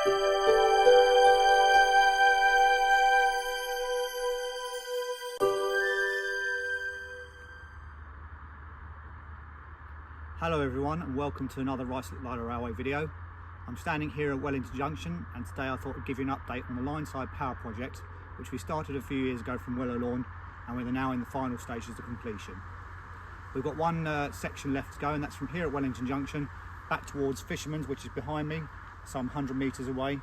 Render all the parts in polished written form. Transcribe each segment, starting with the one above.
Hello everyone and welcome to another Ruislip Lido Railway video. I'm standing here at Wellington Junction and today I thought I'd give you an update on the Lineside power project which we started a few years ago from Willow Lawn and we're now in the final stages of completion. We've got one section left to go and that's from here at Wellington Junction back towards Fisherman's, which is behind me, some 100 metres away.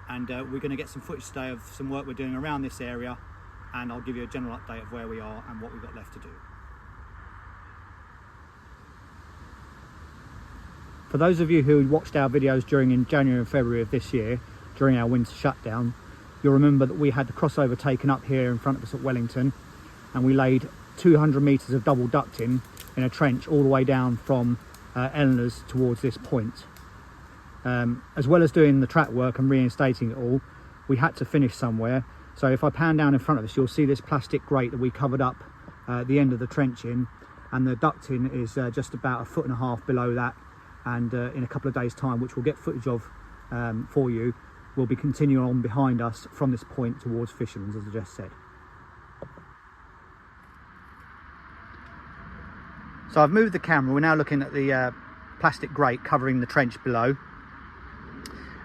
And we're going to get some footage today of some work we're doing around this area and I'll give you a general update of where we are and what we've got left to do. For those of you who watched our videos in January and February of this year, during our winter shutdown, you'll remember that we had the crossover taken up here in front of us at Wellington and we laid 200 metres of double ducting in a trench all the way down from Eleanor's towards this point. As well as doing the track work and reinstating it all, we had to finish somewhere. So if I pan down in front of us, you'll see this plastic grate that we covered up the end of the trench in, and the ducting is just about 1.5 foot below that. And in a couple of days time, which we'll get footage of for you, we'll be continuing on behind us from this point towards Fisherman's, as I just said. So I've moved the camera, we're now looking at the plastic grate covering the trench below.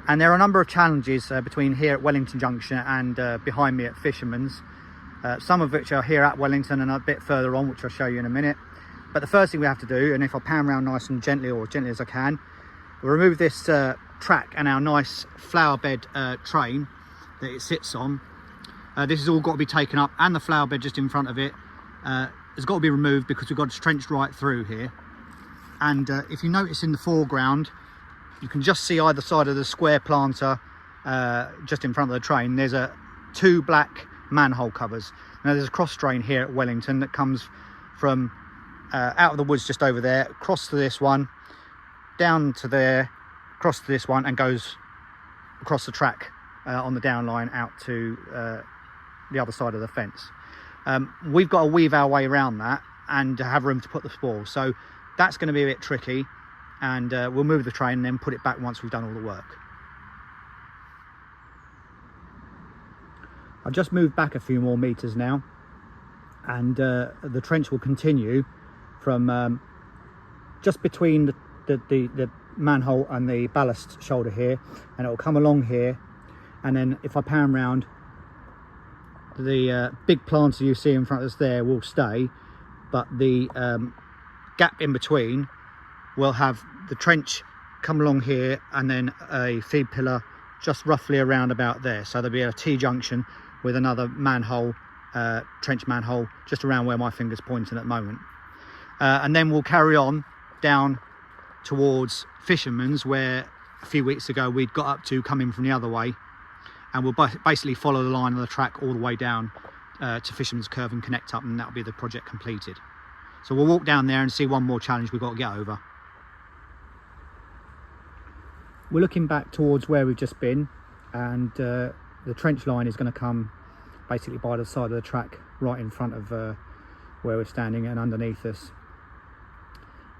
And there are a number of challenges between here at Wellington Junction and behind me at Fisherman's. Some of which are here at Wellington and a bit further on, which I'll show you in a minute. But the first thing we have to do, and if I pan around nice and gently, or gently as I can, we'll remove this track and our nice flower bed train that it sits on. This has all got to be taken up, and the flower bed just in front of it has got to be removed because we've got it trenched right through here. And if you notice in the foreground, you can just see either side of the square planter just in front of the train, there's two black manhole covers. Now there's a cross drain here at Wellington that comes from out of the woods just over there, across to this one, down to there, across to this one, and goes across the track on the down line out to the other side of the fence. We've got to weave our way around that and have room to put the spoil, so that's going to be a bit tricky, and we'll move the train and then put it back once we've done all the work. I've just moved back a few more meters now, and the trench will continue from just between the manhole and the ballast shoulder here, and it will come along here, and then if I pan round, the big planter you see in front of us there will stay, but the gap in between will have the trench come along here and then a feed pillar just roughly around about there, so there'll be a T-junction with another manhole, trench manhole, just around where my finger's pointing at the moment. And then we'll carry on down towards Fisherman's, where a few weeks ago we'd got up to coming from the other way, and we'll basically follow the line of the track all the way down to Fisherman's Curve and connect up, and that'll be the project completed. So we'll walk down there and see one more challenge we've got to get over. We're looking back towards where we've just been, and the trench line is going to come basically by the side of the track right in front of where we're standing and underneath us.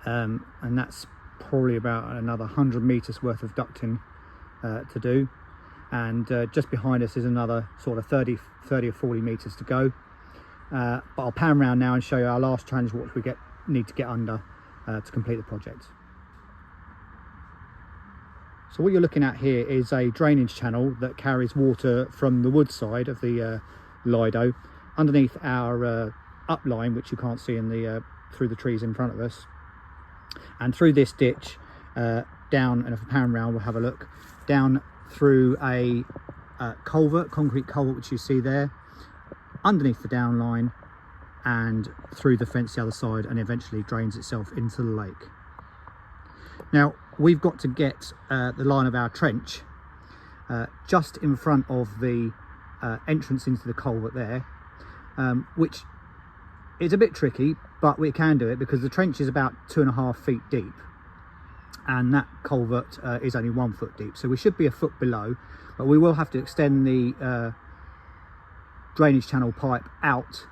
And that's probably about another 100 metres worth of ducting to do, and just behind us is another sort of 30 or 40 metres to go. But I'll pan around now and show you our last challenge, what we need to get under to complete the project. So what you're looking at here is a drainage channel that carries water from the wood side of the Lido underneath our upline, which you can't see in the through the trees in front of us, and through this ditch down, and if I pan round we'll have a look, down through a culvert, concrete culvert, which you see there, underneath the downline and through the fence the other side, and eventually drains itself into the lake. Now we've got to get the line of our trench just in front of the entrance into the culvert there, which is a bit tricky, but we can do it because the trench is about 2.5 feet deep and that culvert is only 1 foot deep, so we should be a foot below, but we will have to extend the drainage channel pipe out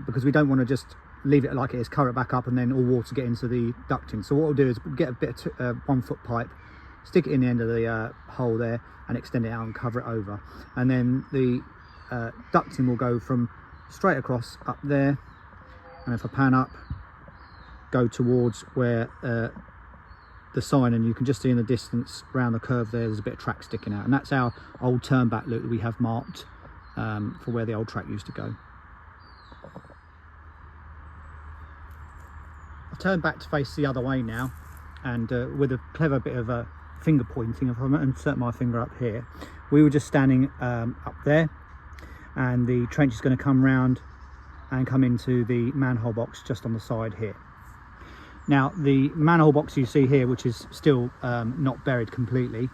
because we don't want to just leave it like it is, cover it back up and then all water get into the ducting. So what we'll do is get a bit of 1 foot pipe stick it in the end of the hole there and extend it out and cover it over. And then the ducting will go from straight across up there, and if I pan up, go towards where the sign, and you can just see in the distance around the curve there's a bit of track sticking out, and that's our old turn back loop that we have marked for where the old track used to go. I've turned back to face the other way now, and with a clever bit of finger pointing, if I insert my finger up here, we were just standing up there, and the trench is going to come round and come into the manhole box just on the side here. Now the manhole box you see here, which is still not buried completely,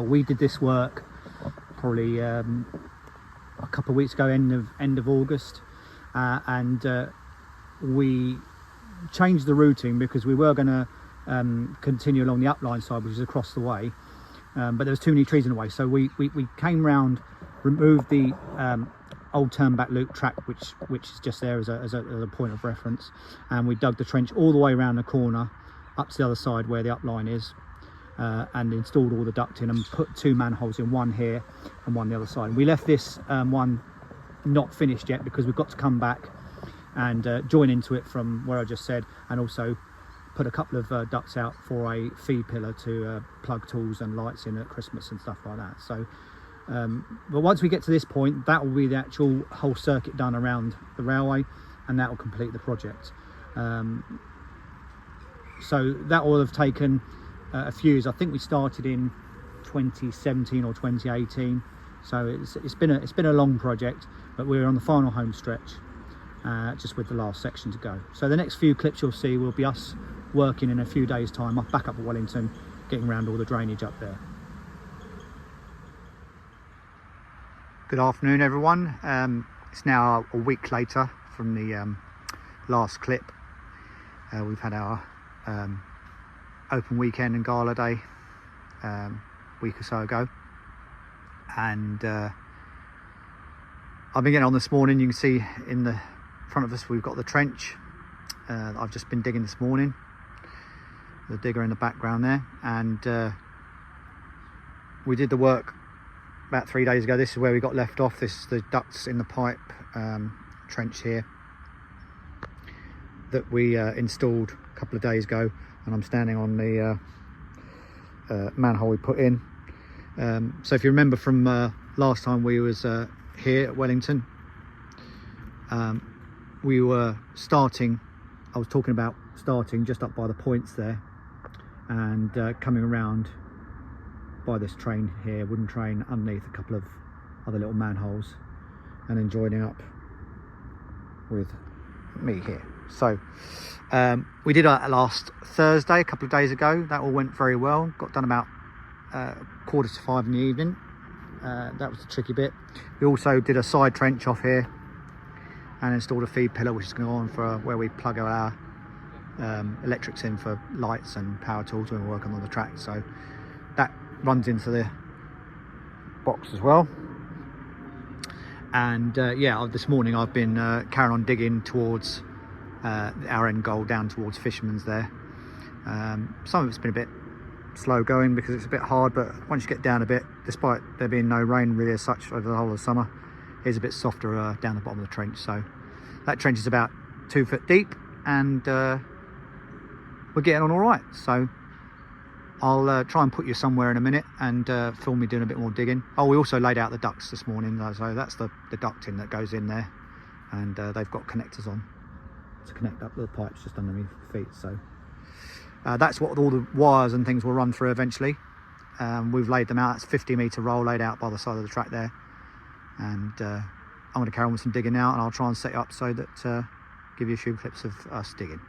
we did this work probably a couple of weeks ago, end of August, and we changed the routing because we were going to continue along the upline side, which is across the way, but there was too many trees in the way, so we came round, removed the old turn back loop track, which is just there as a point of reference, and we dug the trench all the way around the corner up to the other side where the upline is, and installed all the ducting and put 2 manholes in, one here and one the other side. We left this one not finished yet because we've got to come back and join into it from where I just said, and also put a couple of ducts out for a feed pillar to plug tools and lights in at Christmas and stuff like that. So but once we get to this point, that will be the actual whole circuit done around the railway, and that will complete the project. So that will have taken a few years. I think we started in 2017 or 2018, so it's been a long project, but we're on the final home stretch, just with the last section to go. So the next few clips you'll see will be us working in a few days' time back up at Wellington, getting around all the drainage up there. Good afternoon, everyone. It's now a week later from the last clip. We've had our open weekend and gala day a week or so ago, and I've been getting on this morning. You can see in the front of us we've got the trench. I've just been digging this morning, the digger in the background there, and we did the work about 3 days ago. This is where we got left off. This is the ducts in the pipe trench here that we installed a couple of days ago, and I'm standing on the manhole we put in. So if you remember from last time we was here at Wellington, we were starting, I was talking about starting just up by the points there, and coming around by this train here, wooden train, underneath a couple of other little manholes, and then joining up with me here. So we did that last Thursday, a couple of days ago. That all went very well. Got done about 4:45 in the evening. That was the tricky bit. We also did a side trench off here and installed a feed pillar, which is going on for where we plug our electrics in for lights and power tools when we're working on the track. So that runs into the box as well. And yeah, this morning I've been carrying on digging towards our end goal, down towards Fisherman's there. Some of it's been a bit slow going because it's a bit hard, but once you get down a bit, despite there being no rain really as such over the whole of the summer, it's a bit softer down the bottom of the trench. So that trench is about 2 foot deep, and we're getting on all right. So I'll try and put you somewhere in a minute and film me doing a bit more digging. Oh, we also laid out the ducts this morning, so that's the ducting that goes in there, and they've got connectors on to connect up the pipes just underneath the feet. So that's what all the wires and things will run through eventually. We've laid them out. It's a 50-metre roll laid out by the side of the track there, and I'm going to carry on with some digging now, and I'll try and set it up so that give you a few clips of us digging.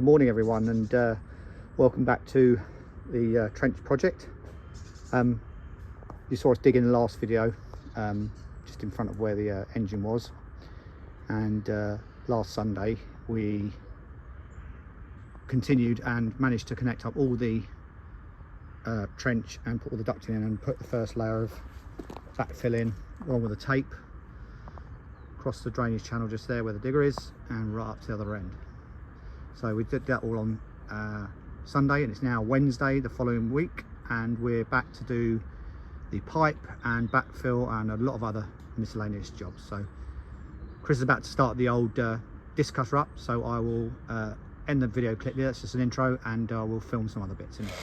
good morning everyone, and welcome back to the trench project. You saw us dig in the last video, just in front of where the engine was, and last Sunday we continued and managed to connect up all the trench and put all the ducting in and put the first layer of backfill in along with the tape across the drainage channel just there where the digger is and right up to the other end. So we did that all on Sunday, and it's now Wednesday the following week, and we're back to do the pipe and backfill and a lot of other miscellaneous jobs. So Chris is about to start the old disc cutter up, so I will end the video clip there. That's just an intro, and we'll film some other bits in it.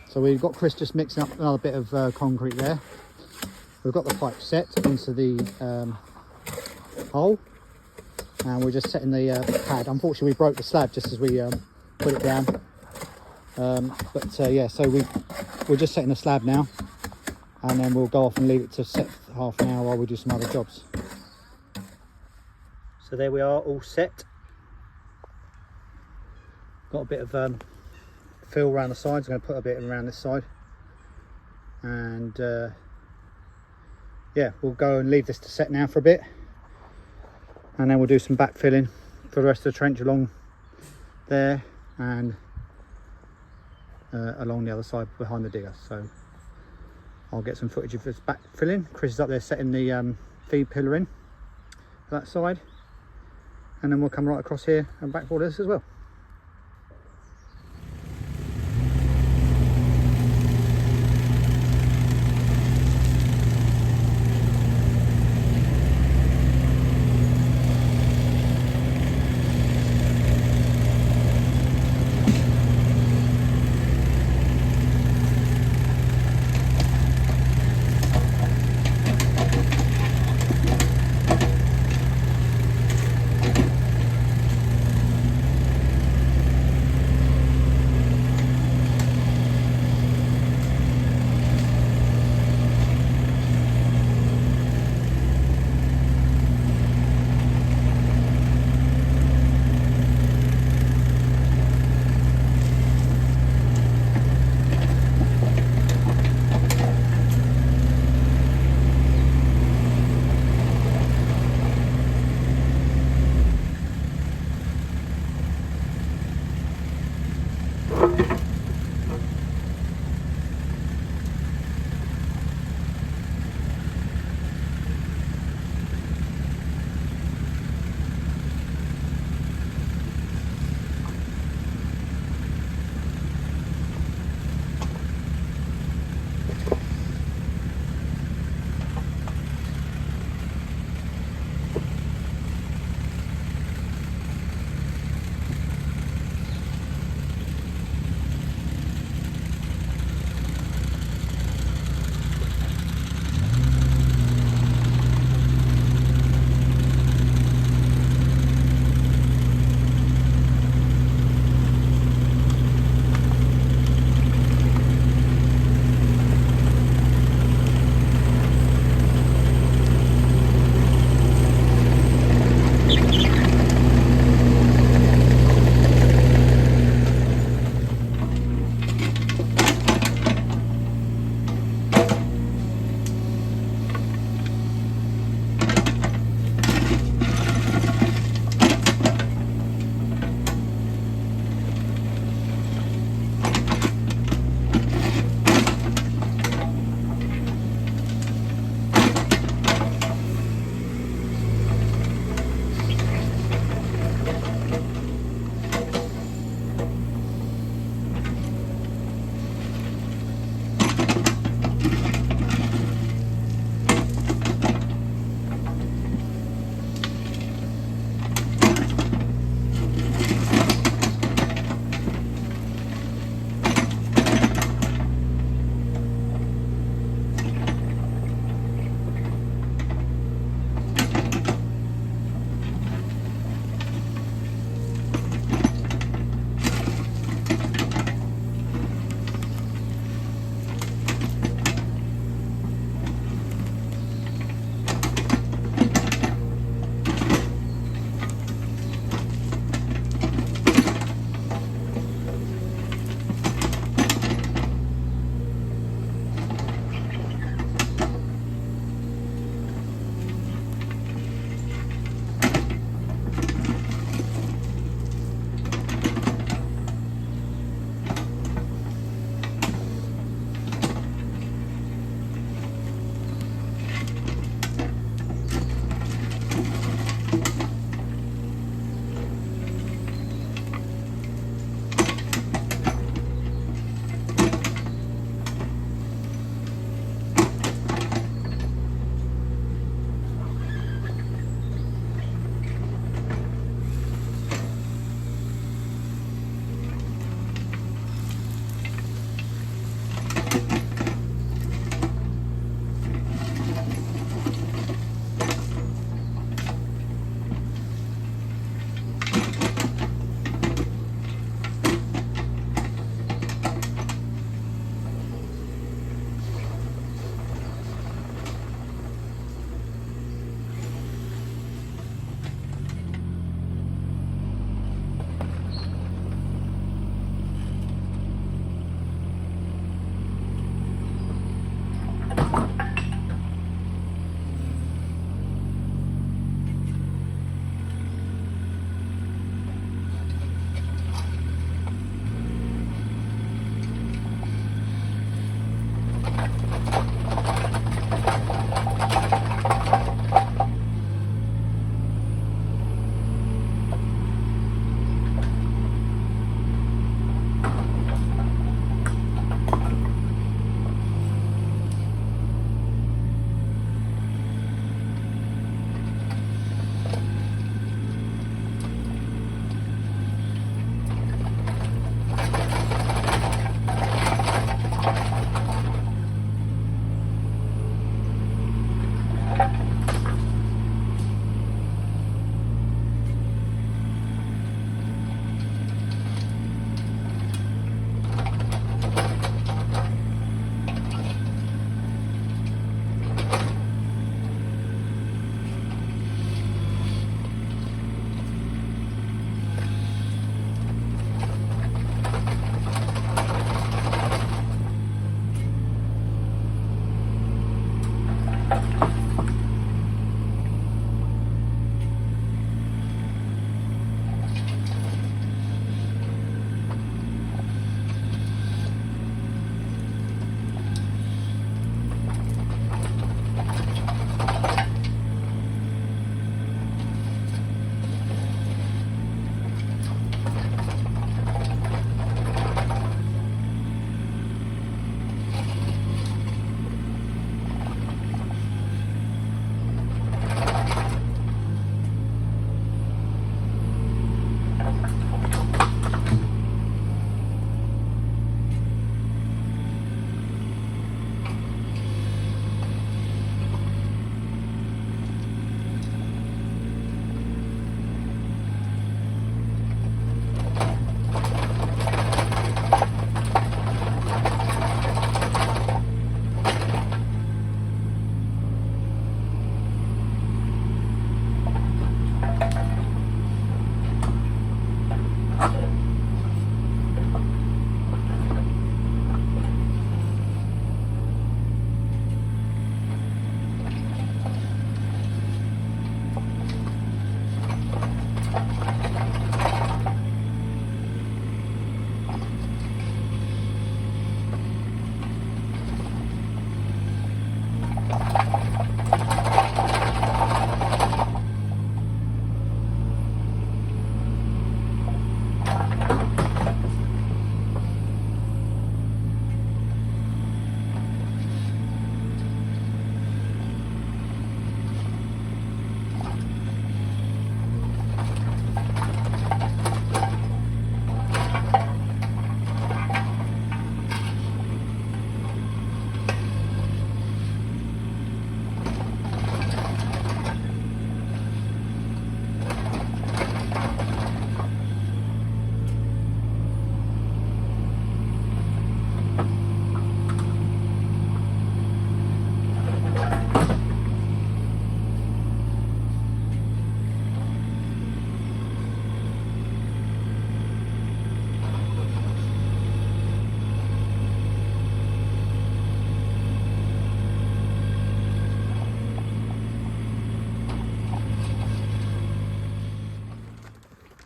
So we've got Chris just mixing up another bit of concrete there. We've got the pipe set into the hole, and we're just setting the pad. Unfortunately we broke the slab just as we put it down, yeah, so we're just setting the slab now, and then we'll go off and leave it to set for half an hour while we do some other jobs. So there we are, all set. Got a bit of fill around the sides. I'm going to put a bit around this side, and yeah, we'll go and leave this to set now for a bit, and then we'll do some backfilling for the rest of the trench along there and along the other side behind the digger. So I'll get some footage of this backfilling. Chris is up there setting the feed pillar in for that side, and then we'll come right across here and backboard this as well.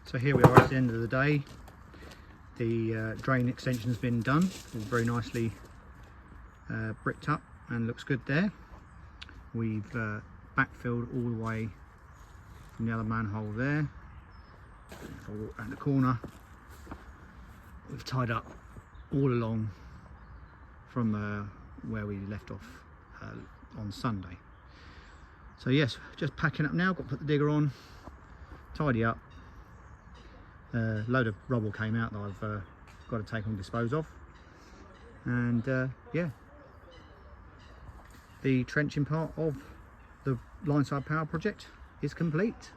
So here we are at the end of the day. The drain extension has been done, all very nicely bricked up and looks good there. We've backfilled all the way from the other manhole there. If I walk around the corner, we've tied up all along from where we left off on Sunday. So yes, just packing up now. Got to put the digger on, tidy up. A load of rubble came out that I've got to take and dispose of, and yeah, the trenching part of the Lineside Power project is complete.